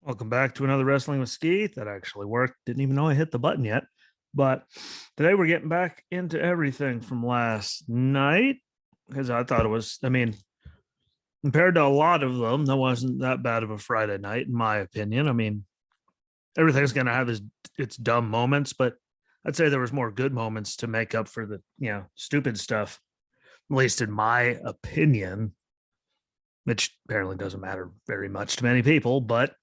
Welcome back to another Wrestling with Skeet. That actually worked. Didn't even know I hit the button yet. But today we're getting back into everything from last night because I thought it was, compared to a lot of them, that wasn't that bad of a Friday night, in my opinion. Everything's going to have its dumb moments, but I'd say there was more good moments to make up for the, stupid stuff, at least in my opinion, which apparently doesn't matter very much to many people, but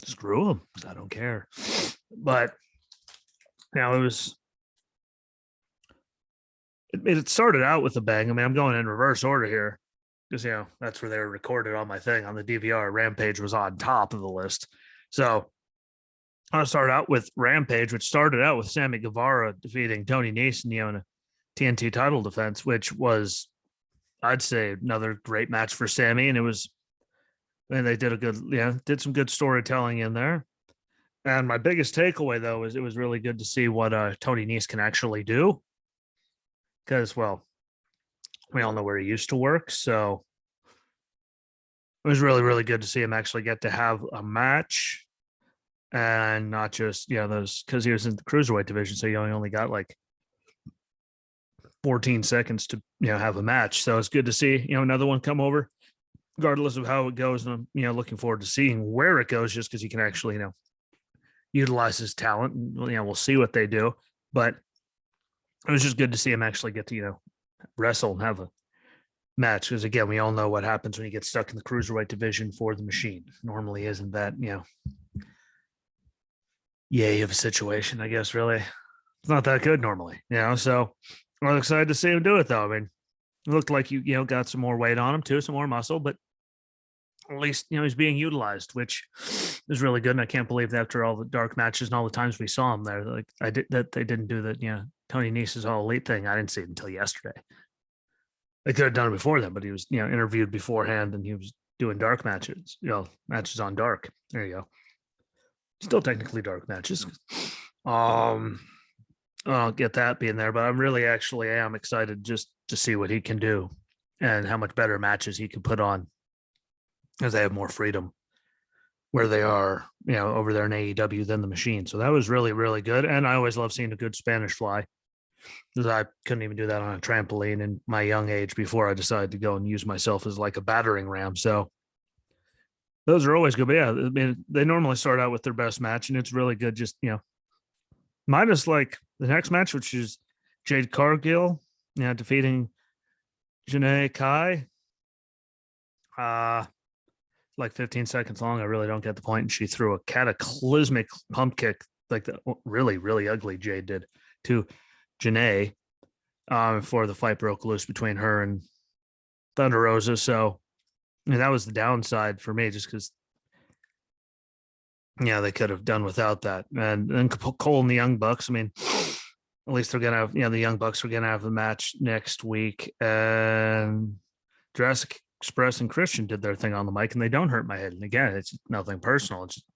screw them. I don't care. But now it started out with a bang. I'm going in reverse order here because that's where they were recorded on my thing on the DVR. Rampage was on top of the list, so I'll start out with Rampage, which started out with Sammy Guevara defeating Tony Nese in a TNT title defense, which was, I'd say, another great match for Sammy, and they did some good storytelling in there. And my biggest takeaway, though, is it was really good to see what Tony Nese can actually do. Because, well, we all know where he used to work. So it was really, really good to see him actually get to have a match and not just, those, because he was in the cruiserweight division. So he only got like 14 seconds to, have a match. So it's good to see, another one come over, regardless of how it goes. And I'm, looking forward to seeing where it goes just because he can actually, utilize his talent. And, we'll see what they do. But it was just good to see him actually get to, wrestle and have a match. Because again, we all know what happens when you get stuck in the cruiserweight division for the Machine. Normally isn't that, yay of a situation, I guess, really. It's not that good normally, So I'm excited to see him do it, though. It looked like you got some more weight on him too, some more muscle, but at least he's being utilized, which is really good. And I can't believe that after all the dark matches and all the times we saw him there, like that they didn't do that. Tony Nese's All Elite thing. I didn't see it until yesterday. They could have done it before then, but he was interviewed beforehand and he was doing dark matches, matches on dark. There you go. Still technically dark matches. I'll get that being there, but I am excited just to see what he can do and how much better matches he can put on as they have more freedom where they are, over there in AEW than the Machine. So that was really, really good. And I always love seeing a good Spanish fly because I couldn't even do that on a trampoline in my young age before I decided to go and use myself as like a battering ram. So those are always good. But yeah, they normally start out with their best match and it's really good. Just, minus like the next match, which is Jade Cargill, defeating Janae Kai. Like 15 seconds long. I really don't get the point. And she threw a cataclysmic pump kick, like the really, really ugly Jade did to Janae before the fight broke loose between her and Thunder Rosa. So that was the downside for me, just because they could have done without that. And then Cole and the Young Bucks, at least they're gonna have, the Young Bucks are gonna have a match next week. And Jurassic Express and Christian did their thing on the mic and they don't hurt my head. And again, it's nothing personal. It's just,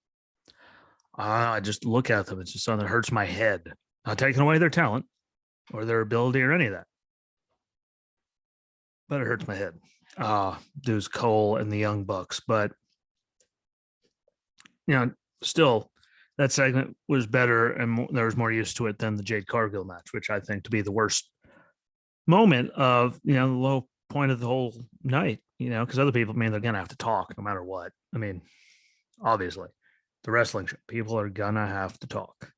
I just look at them. It's just something that hurts my head. Not taking away their talent or their ability or any of that, but it hurts my head. There's Cole and the Young Bucks, but still that segment was better and there was more use to it than the Jade Cargill match, which I think to be the worst moment of, the low point of the whole night, because other people, they're going to have to talk no matter what. Obviously, the wrestling show, people are going to have to talk,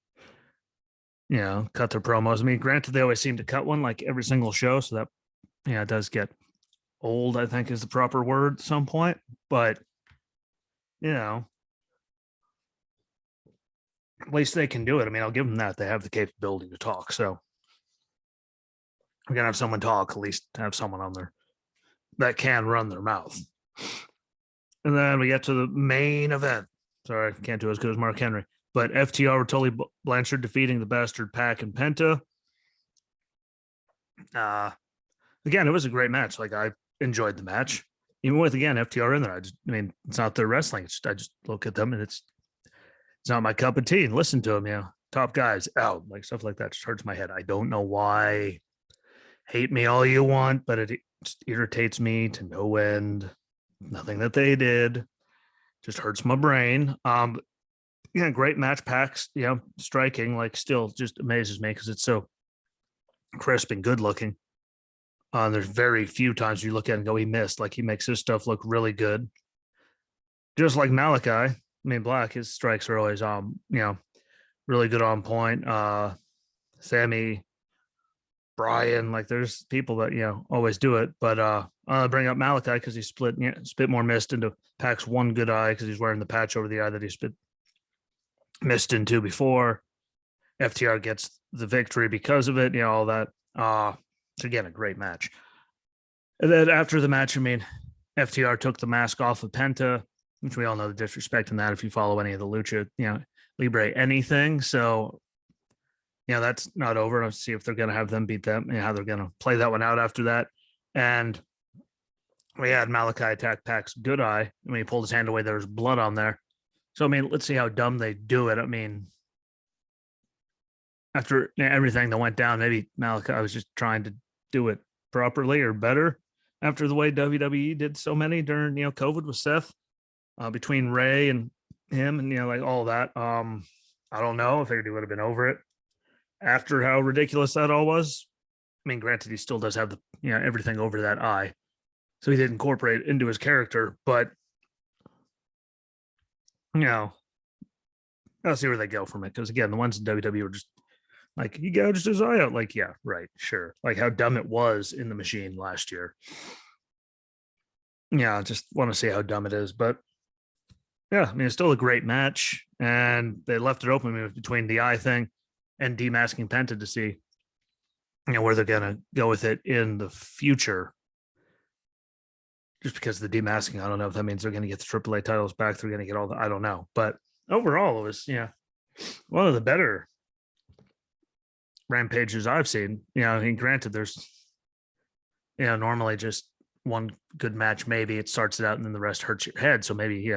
cut their promos. Granted, they always seem to cut one like every single show. So that, it does get old, I think is the proper word at some point. But, at least they can do it. I'll give them that. They have the capability to talk. So we're going to have someone talk, at least have someone on there that can run their mouth. And then we get to the main event. Sorry, I can't do as good as Mark Henry. But FTR with Tully Blanchard defeating the Bastard Pack and Penta. Again, it was a great match. Like, I enjoyed the match. Even with, again, FTR in there. It's not their wrestling. I just look at them and it's not my cup of tea. And listen to them, top guys out. Like, stuff like that just hurts my head. I don't know why. Hate me all you want, but it just irritates me to no end. Nothing that they did. just hurts my brain. Yeah, great match packs, striking, like still just amazes me because it's so crisp and good looking. There's very few times you look at it and go, he missed. Like he makes his stuff look really good. Just like Malachi, I mean Black, his strikes are always really good on point. Sammy, Brian, like there's people that always do it, but I bring up Malachi because he spit more mist into Pac's one good eye because he's wearing the patch over the eye that he spit mist into before. FTR gets the victory because of it, all that. It's again a great match. And then after the match, I mean, FTR took the mask off of Penta, which we all know the disrespect in that if you follow any of the Lucha, Libre anything. So that's not over. Let's see if they're going to have them beat them and how they're going to play that one out after that. And we had Malachi attack Pac's good eye. When he pulled his hand away, there was blood on there. So, I mean, let's see how dumb they do it. I mean, after everything that went down, maybe Malachi was just trying to do it properly or better after the way WWE did so many during, COVID with Seth, between Ray and him and, like all that. I don't know. I figured he would have been over it after how ridiculous that all was. I mean, granted, he still does have the, everything over that eye. So he did incorporate it into his character, but, I'll see where they go from it. Because again, the ones in WWE were just like, he gouged his eye out. Like, yeah, right, sure. Like how dumb it was in the machine last year. Yeah, I just want to see how dumb it is. But yeah, I mean, it's still a great match. And they left it open between the eye thing and demasking Penta to see, where they're going to go with it in the future. Just because of the demasking, I don't know if that means they're going to get the AAA titles back. They're going to get all the, I don't know. But overall, it was, one of the better rampages I've seen. I mean, granted, there's, normally just one good match. Maybe it starts it out and then the rest hurts your head. So maybe,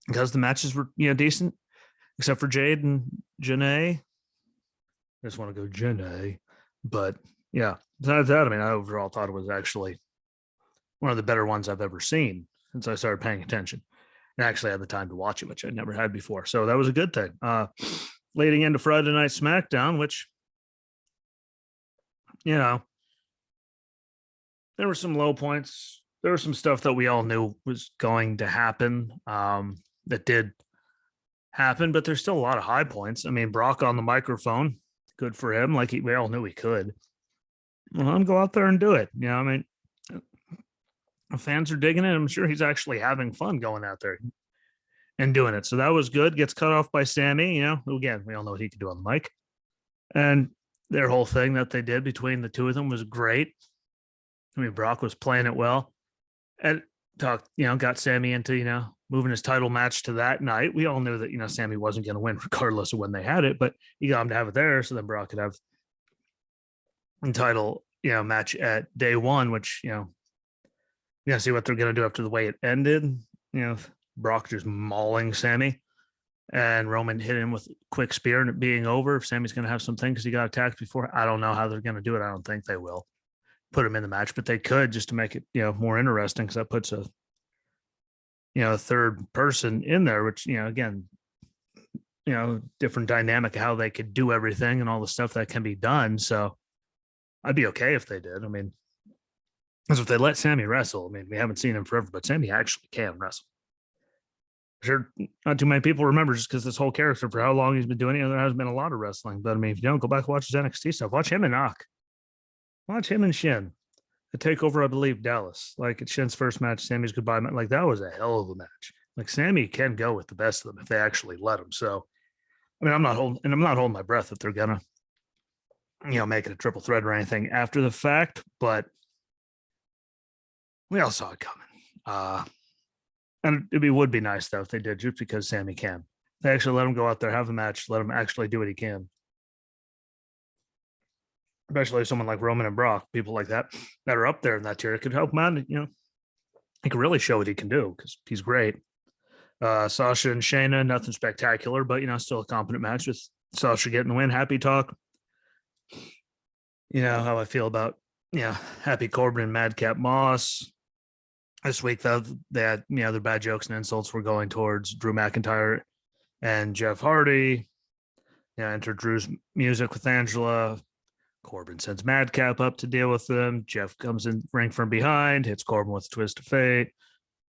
because the matches were, decent, except for Jade and Janae. I just want to go Janae. But yeah, besides that, I mean, I overall thought it was actually one of the better ones I've ever seen since I started paying attention and actually had the time to watch it, which I never had before. So that was a good thing. Leading into Friday Night SmackDown, which, there were some low points. There was some stuff that we all knew was going to happen that did happen, but there's still a lot of high points. I mean, Brock on the microphone, good for him. Like we all knew he could. Well, let him go out there and do it. I mean, fans are digging it. I'm sure he's actually having fun going out there and doing it. So that was good. Gets cut off by Sammy, again, we all know what he could do on the mic. And their whole thing that they did between the two of them was great. I mean, Brock was playing it well and got Sammy into, moving his title match to that night. We all knew that, Sammy wasn't going to win regardless of when they had it, but he got him to have it there. So then Brock could have a title, match at day one, which, see what they're going to do after the way it ended. Brock just mauling Sammy and Roman hit him with a quick spear and it being over. If Sammy's going to have something because he got attacked before, I don't know how they're going to do it. I don't think they will put him in the match, but they could just to make it, more interesting because that puts a third person in there, which, again, different dynamic of how they could do everything and all the stuff that can be done. So I'd be okay if they did. I mean, because if they let Sammy wrestle, I mean, we haven't seen him forever, but Sammy actually can wrestle. Sure, not too many people remember just because this whole character for how long he's been doing it. There has been a lot of wrestling, but I mean, if you don't go back and watch his NXT stuff, watch him and Knock. Watch him and Shin. The takeover, I believe, Dallas. Like at Shin's first match, Sammy's goodbye match. Like that was a hell of a match. Like Sammy can go with the best of them if they actually let him. So, I mean, I'm not holding my breath that they're gonna, make it a triple threat or anything after the fact, but we all saw it coming. And it would be nice though if they did, just because Sammy can. They actually let him go out there, have a match, let him actually do what he can. Especially someone like Roman and Brock, people like that are up there in that tier, it could help him out. He can really show what he can do because he's great. Sasha and Shayna, nothing spectacular, but still a competent match with Sasha getting the win. Happy talk. How I feel about Happy Corbin and Madcap Moss. this week, though, they had, their bad jokes and insults were going towards Drew McIntyre and Jeff Hardy. Enter Drew's music with Angela. Corbin sends Madcap up to deal with them. Jeff comes in ring from behind, hits Corbin with a twist of fate.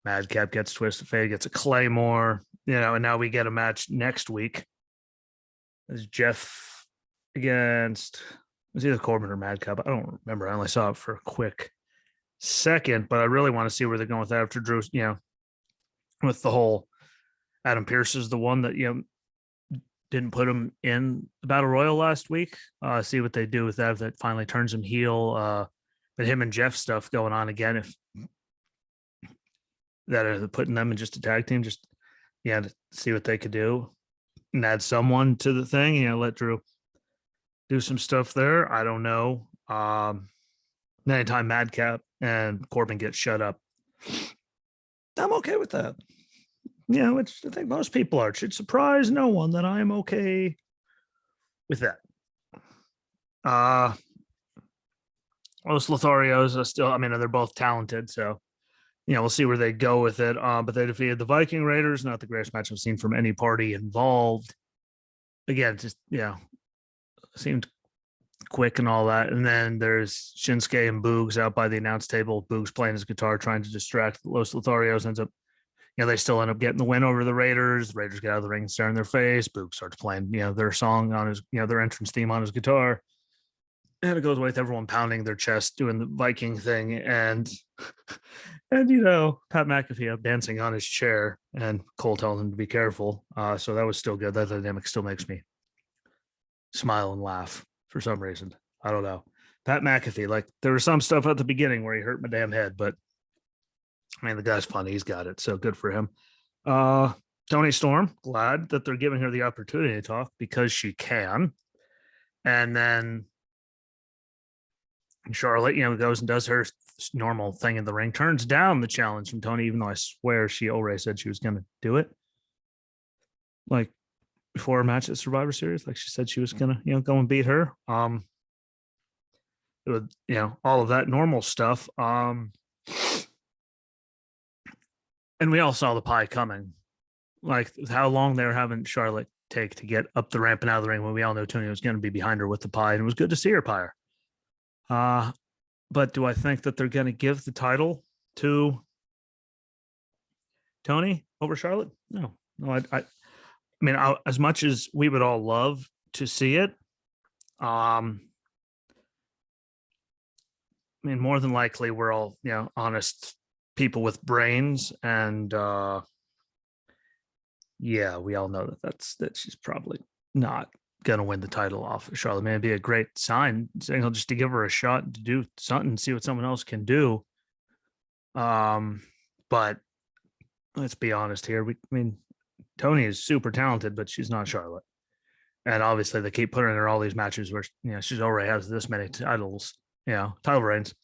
Madcap gets twist of fate, gets a Claymore, and now we get a match next week. It's Jeff against, it was either Corbin or Madcap. I don't remember. I only saw it for a quick second, but I really want to see where they're going with that after Drew, with the whole Adam Pearce is the one that, didn't put him in the Battle Royal last week. See what they do with that, if that finally turns him heel. But him and Jeff stuff going on again, if that are putting them in just a tag team, just to see what they could do and add someone to the thing. Let Drew do some stuff there. I don't know. Anytime Madcap and Corbin get shut up, I'm okay with that. Which I think most people are. It should surprise no one that I'm okay with that. Los Lotharios are still, they're both talented, so we'll see where they go with it. But they defeated the Viking Raiders, not the greatest match I've seen from any party involved. Again, just seemed quick and all that. And then there's Shinsuke and Boogs out by the announce table. Boogs playing his guitar, trying to distract Los Lotharios, ends up, they still end up getting the win over the Raiders. The Raiders get out of the ring and stare in their face. Boogs starts playing, their song on his, their entrance theme on his guitar. And it goes away with everyone pounding their chest, doing the Viking thing. And Pat McAfee up dancing on his chair and Cole telling him to be careful. So that was still good. That dynamic still makes me smile and laugh for some reason. I don't know. Pat McAfee, like there was some stuff at the beginning where he hurt my damn head, but the guy's funny. He's got it. So good for him. Toni Storm, glad that they're giving her the opportunity to talk because she can. And then Charlotte, goes and does her normal thing in the ring, turns down the challenge from Toni, even though I swear she already said she was going to do it. Like before a match at Survivor Series, like she said she was going to, go and beat her. It would, all of that normal stuff. And we all saw the pie coming, like how long they were having Charlotte take to get up the ramp and out of the ring when we all know Toni was going to be behind her with the pie. And it was good to see her pie. But do I think that they're going to give the title to Toni over Charlotte? No. As much as we would all love to see it, more than likely we're all, honest people with brains, and we all know that she's probably not gonna win the title off of Charlotte. It'd be a great sign, just to give her a shot to do something, see what someone else can do. But let's be honest here. Toni is super talented, but she's not Charlotte. And obviously they keep putting her in all these matches where she's already has this many titles, title reigns.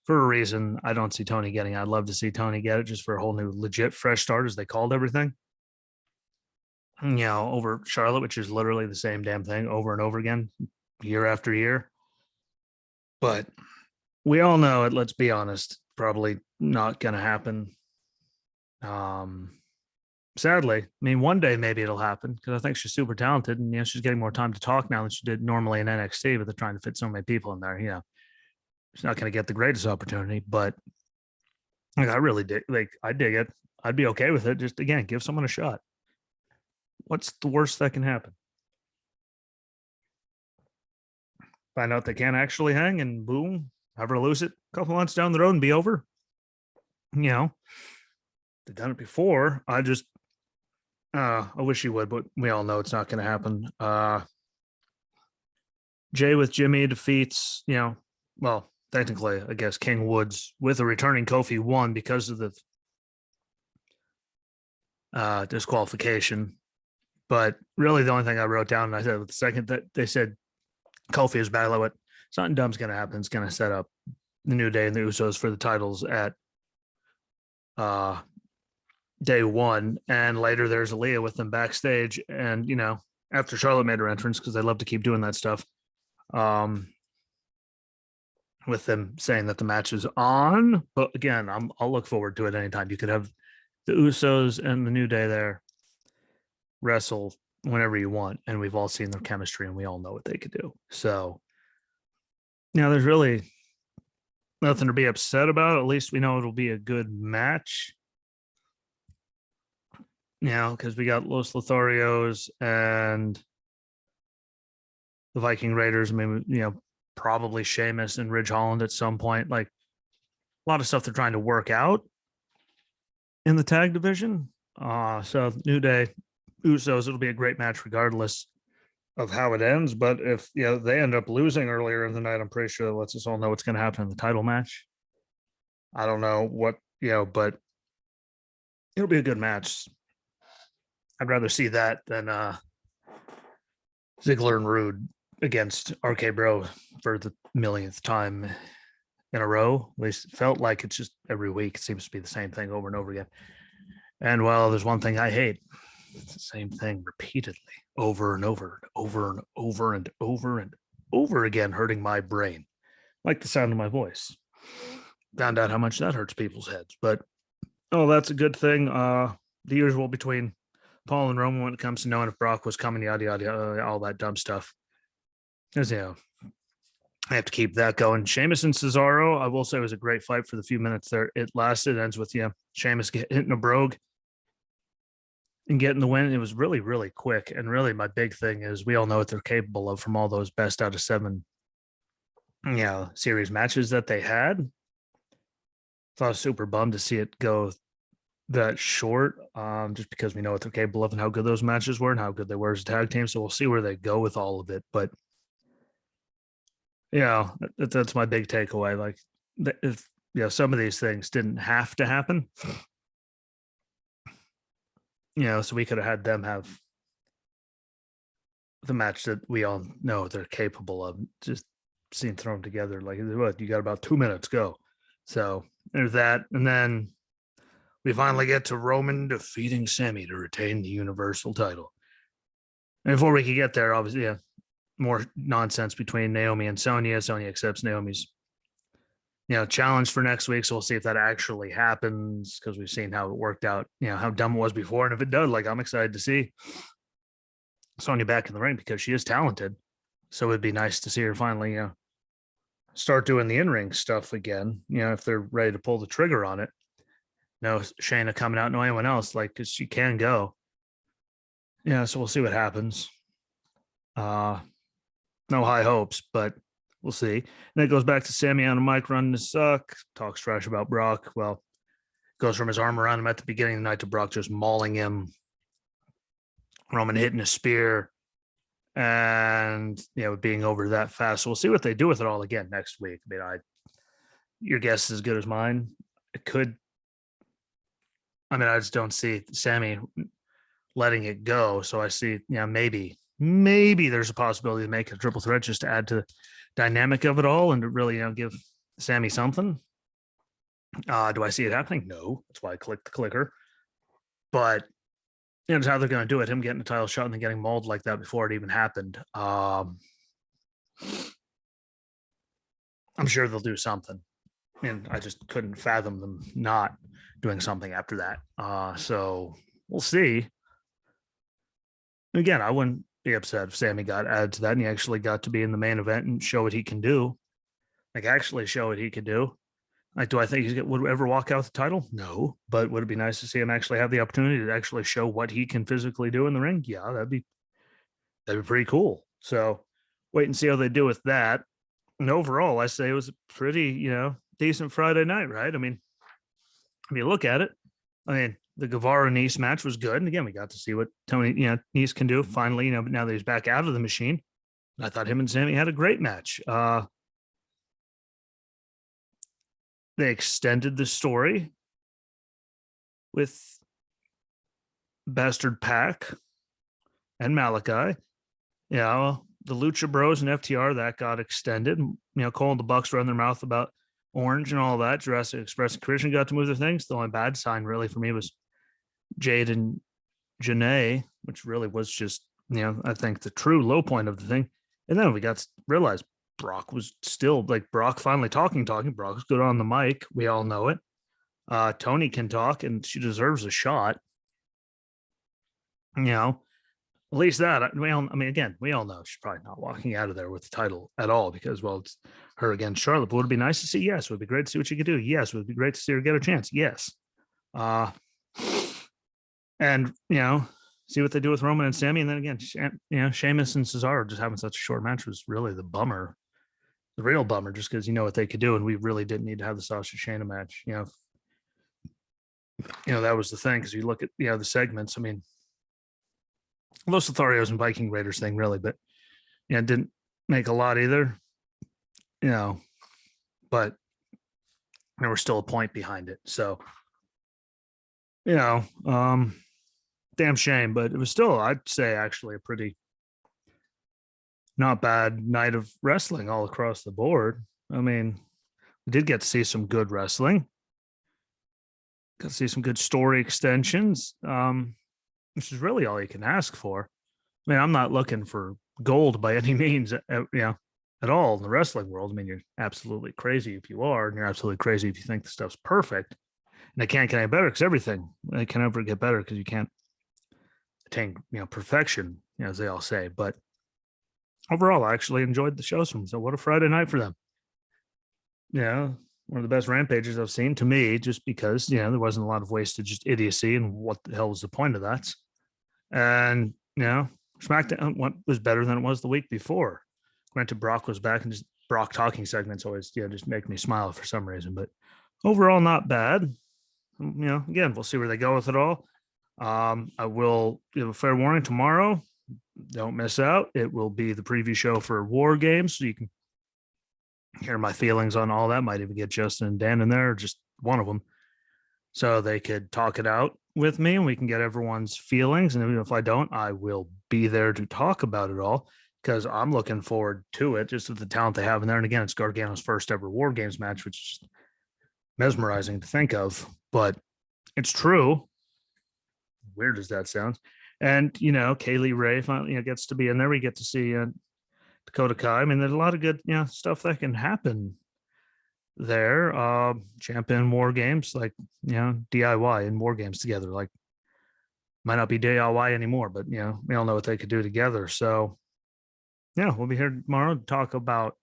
For a reason, I don't see Toni getting it. I'd love to see Toni get it just for a whole new legit fresh start, as they called everything. Over Charlotte, which is literally the same damn thing over and over again, year after year. But we all know it, let's be honest, probably not going to happen. Sadly, one day maybe it'll happen, because I think she's super talented, and she's getting more time to talk now than she did normally in NXT, but they're trying to fit so many people in there. She's not going to get the greatest opportunity, but I really dig. I dig it. I'd be okay with it. Just again, give someone a shot. What's the worst that can happen? Find out they can't actually hang, and boom, have her lose it a couple months down the road and be over. They've done it before. I wish she would, but we all know it's not going to happen. Jay with Jimmy defeats, technically, I guess King Woods with a returning Kofi won because of the disqualification. But really, the only thing I wrote down, and I said the second that they said Kofi is bad, like, something dumb's going to happen. It's going to set up the New Day and the Usos for the titles at day one. And later there's Aaliyah with them backstage. And, after Charlotte made her entrance, because they love to keep doing that stuff. with them saying that the match is on. But again, I'll look forward to it anytime. You could have the Usos and the New Day there wrestle whenever you want, and we've all seen their chemistry and we all know what they could do. So, there's really nothing to be upset about. At least we know it'll be a good match. Because we got Los Lotharios and the Viking Raiders. I mean, probably Sheamus and Ridge Holland at some point. Like a lot of stuff they're trying to work out in the tag division. So New Day, Usos, it'll be a great match regardless of how it ends. But if they end up losing earlier in the night, I'm pretty sure that lets us all know what's going to happen in the title match. I don't know what, but it'll be a good match. I'd rather see that than Ziggler and Rude against RK Bro for the millionth time in a row. At least it felt like it's just every week. It seems to be the same thing over and over again. And well, there's one thing I hate. It's the same thing repeatedly, over and over and over and over and over and over again, hurting my brain, like the sound of my voice. Found out how much that hurts people's heads. But, that's a good thing. The usual between Paul and Roman when it comes to knowing if Brock was coming, yada, yada, all that dumb stuff. Because, I have to keep that going. Sheamus and Cesaro, I will say, was a great fight for the few minutes there. It lasted. Ends with, Sheamus hitting a brogue and getting the win. It was really, really quick. And really, my big thing is we all know what they're capable of from all those best out of 7 series matches that they had. So I was super bummed to see it go that short, just because we know what they're capable of and how good those matches were and how good they were as a tag team. So we'll see where they go with all of it. But that's my big takeaway. Like, if some of these things didn't have to happen, so we could have had them have the match that we all know they're capable of, just seeing thrown together. Like, what, you got about 2 minutes, go. So there's that. And then we finally get to Roman defeating Sami to retain the Universal title. And before we could get there, obviously, more nonsense between Naomi and Sonya. Sonya accepts Naomi's, challenge for next week. So we'll see if that actually happens, because we've seen how it worked out, how dumb it was before. And if it does, like, I'm excited to see Sonya back in the ring because she is talented. So it'd be nice to see her finally, start doing the in-ring stuff again, if they're ready to pull the trigger on it. No Shayna coming out, no anyone else, like, because she can go. So we'll see what happens. No high hopes, but we'll see. And then it goes back to Sami on a mic running to suck, talks trash about Brock. Well, goes from his arm around him at the beginning of the night to Brock just mauling him. Roman hitting a spear and, being over that fast. So we'll see what they do with it all again next week. I mean, your guess is as good as mine. It could. I just don't see Sami letting it go. So I see, maybe there's a possibility to make a triple threat just to add to the dynamic of it all and to really, give Sami something. Do I see it happening? No. That's why I clicked the clicker. But it's how they're going to do it. Him getting a title shot and then getting mauled like that before it even happened. I'm sure they'll do something. And I just couldn't fathom them not doing something after that. So we'll see. Again, I wouldn't be upset if Sami got added to that and he actually got to be in the main event and show what he can do. Like, actually show what he could do. Like, do I think he would ever walk out with the title? No. But would it be nice to see him actually have the opportunity to actually show what he can physically do in the ring? Yeah, that'd be pretty cool. So wait and see how they do with that. And overall, I say it was a pretty, decent Friday night, right? I mean, if you look at it, the Guevara Nice match was good. And again, we got to see what Tony, Nice can do finally, now that he's back out of the machine. I thought him and Sami had a great match. They extended the story with Bastard Pac and Malachi. The Lucha Bros and FTR, that got extended. Cole and the Bucks run their mouth about Orange and all that. Jurassic Express and Christian got to move their things. The only bad sign really for me was Jade and Janae, which really was just, I think the true low point of the thing. And then we got to realize Brock was still like Brock finally talking. Brock's good on the mic. We all know it. Tony can talk, and she deserves a shot. You know, at least that. I mean, again, we all know she's probably not walking out of there with the title at all because, well, it's her against Charlotte. But would it be nice to see? Yes. Would it be great to see what she could do? Yes. Would it be great to see her get a chance? Yes. And see what they do with Roman and Sammy, and then again, Sheamus and Cesaro just having such a short match was really the bummer, the real bummer, just because what they could do, and we really didn't need to have the Sasha Shayna match. That was the thing because you look at the segments. I mean, Los Lotharios and Viking Raiders thing really, but it didn't make a lot either. But there was still a point behind it. So, damn shame, but it was still, I'd say, actually a pretty not bad night of wrestling all across the board. I mean, we did get to see some good wrestling, got to see some good story extensions, which is really all you can ask for. I mean, I'm not looking for gold by any means, at all in the wrestling world. I mean, you're absolutely crazy if you are, and you're absolutely crazy if you think the stuff's perfect. And it can't get any better because everything it can never get better because you can't attain perfection, as they all say. But overall, I actually enjoyed the shows from them. So what a Friday night for them. One of the best rampages I've seen to me, just because there wasn't a lot of wasted just idiocy, and what the hell was the point of that? And SmackDown was better than it was the week before. Granted, Brock was back, and just Brock talking segments always just make me smile for some reason. But overall, not bad. Again, we'll see where they go with it all. I will give a fair warning tomorrow. Don't miss out. It will be the preview show for War Games, so you can hear my feelings on all that. Might even get Justin and Dan in there, just one of them, so they could talk it out with me, and we can get everyone's feelings. And even if I don't, I will be there to talk about it all because I'm looking forward to it, just with the talent they have in there. And again, it's Gargano's first ever War Games match, which is just mesmerizing to think of, but it's true. Weird as that sounds. And Kaylee Ray finally gets to be in there. We get to see Dakota Kai. I mean, there's a lot of good stuff that can happen there. Champion War Games, like DIY and War Games together, like might not be DIY anymore, but we all know what they could do together. So we'll be here tomorrow to talk about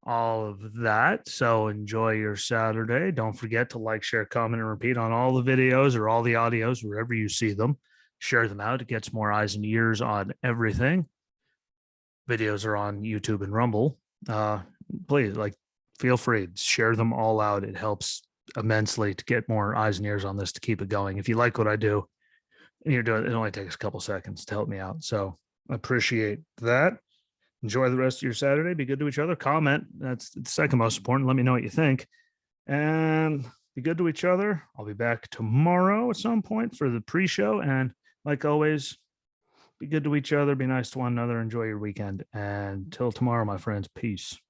all of that. So enjoy your Saturday. Don't forget to like, share, comment, and repeat on all the videos or all the audios wherever you see them. Share them out. It gets more eyes and ears on everything. Videos are on YouTube and Rumble. Please, feel free to share them all out. It helps immensely to get more eyes and ears on this, to keep it going. If you like what I do and you're doing it, only takes a couple seconds to help me out. So I appreciate that. Enjoy the rest of your Saturday. Be good to each other. Comment. That's the second most important. Let me know what you think. And be good to each other. I'll be back tomorrow at some point for the pre-show. And like always, be good to each other. Be nice to one another. Enjoy your weekend. And till tomorrow, my friends. Peace.